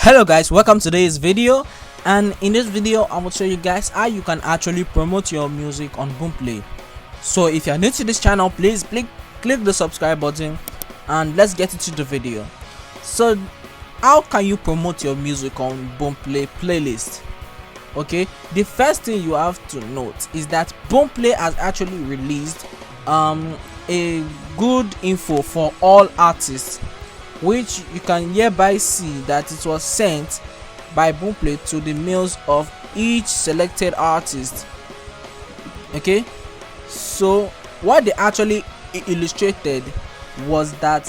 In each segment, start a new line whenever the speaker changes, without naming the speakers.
Hello guys, welcome to today's video, and in this video I will show you guys how you can actually promote your music on Boomplay. So if you are new to this channel, please click the subscribe button and let's get into the video. So how can you promote your music on Boomplay playlist? Okay, the first thing you have to note is that Boomplay has actually released a good info for all artists, which you can hereby see that it was sent by Boomplay to the mails of each selected artist. Okay, so what they actually illustrated was that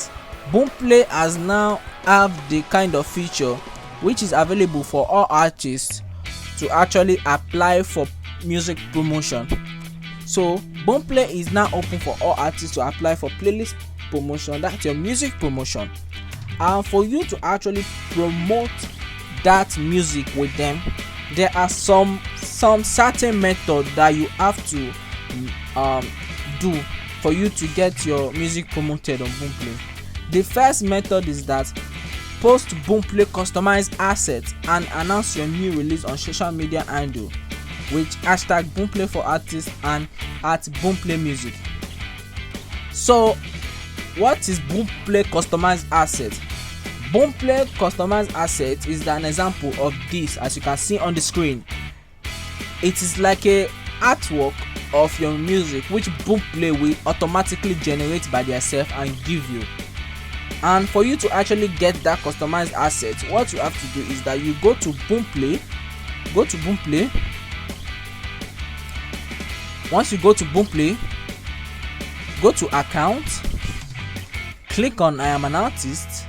Boomplay has now have the kind of feature which is available for all artists to actually apply for music promotion. So Boomplay is now open for all artists to apply for playlist promotion, that's your music promotion. And for you to actually promote that music with them, there are some certain method that you have to do for you to get your music promoted on Boomplay. The first method is that post Boomplay customized assets and announce your new release on social media handle with hashtag Boomplay for artists and at Boomplay music. So what is Boomplay customized asset? Boomplay customized asset is an example of this, as you can see on the screen. It is like a artwork of your music which Boomplay will automatically generate by themselves and give you. And for you to actually get that customized asset, what you have to do is that you go to Boomplay. Once you go to Boomplay, go to account, click on I am an artist,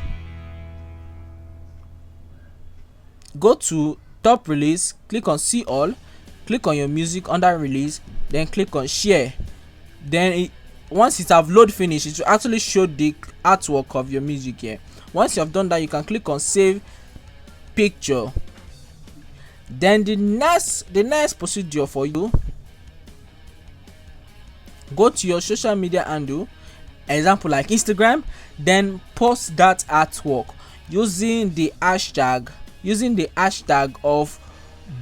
go to top release, click on see all, click on your music under release, then click on share. Then once it have load finished, it will actually show the artwork of your music here. Once you have done that, you can click on save picture. Then the next procedure for you, go to your social media handle, example like Instagram, then post that artwork using the hashtag of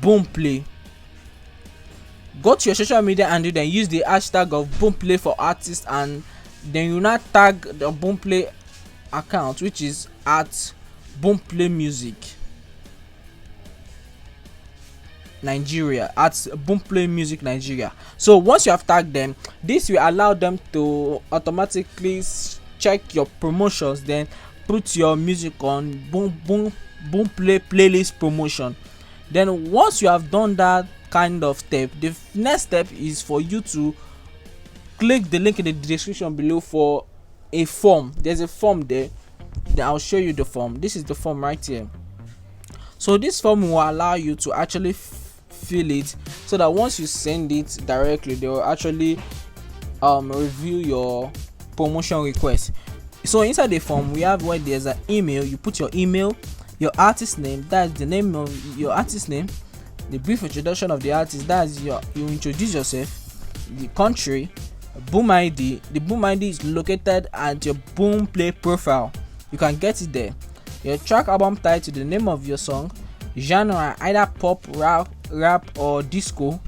Boomplay. Go to your social media handle, then use the hashtag of Boomplay for artists, and then you now tag the Boomplay account, which is at Boomplay music Nigeria, at Boomplay music Nigeria. So once you have tagged them, this will allow them to automatically check your promotions, then put your music on Boomplay playlist promotion. Then once you have done that kind of step, the next step is for you to click the link in the description below for a form. There's a form there, then I'll show you the form. This is the form right here. So this form will allow you to actually fill it, so that once you send it directly, they will actually review your promotion request. So inside the form, we have where there's an email. You put your email, your artist name, that's the name of your artist name, the brief introduction of the artist, that's you introduce yourself, the country, Boom ID. The Boom ID is located at your Boomplay profile. You can get it there. Your track album title, the name of your song, genre either pop, rap or disco.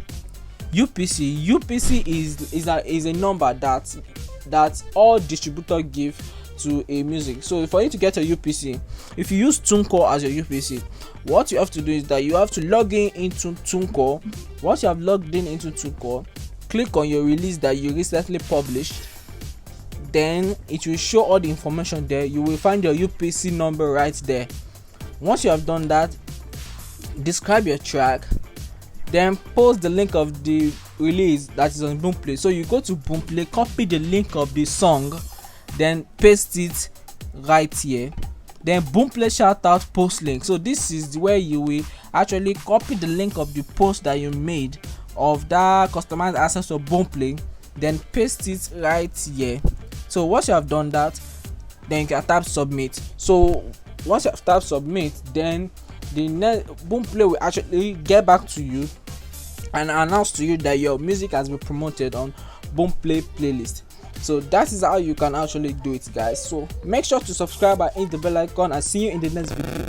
UPC is a number that all distributors give to a music. So for you to get a UPC, if you use TuneCore as your UPC, what you have to do is that you have to log in into TuneCore. Once you have logged in into TuneCore, click on your release that you recently published, then it will show all the information there. You will find your UPC number right there. Once you have done that, describe your track, then post the link of the release that is on Boomplay. So you go to Boomplay, copy the link of the song, then paste it right here. Then Boomplay shout out post link. So this is where you will actually copy the link of the post that you made of that customized access of Boomplay, then paste it right here. So once you have done that, then you can tap submit. So once you have tapped submit, then the next Boomplay will actually get back to you and announce to you that your music has been promoted on Boomplay playlist. So that is how you can actually do it, guys. So make sure to subscribe and hit the bell icon, and see you in the next video.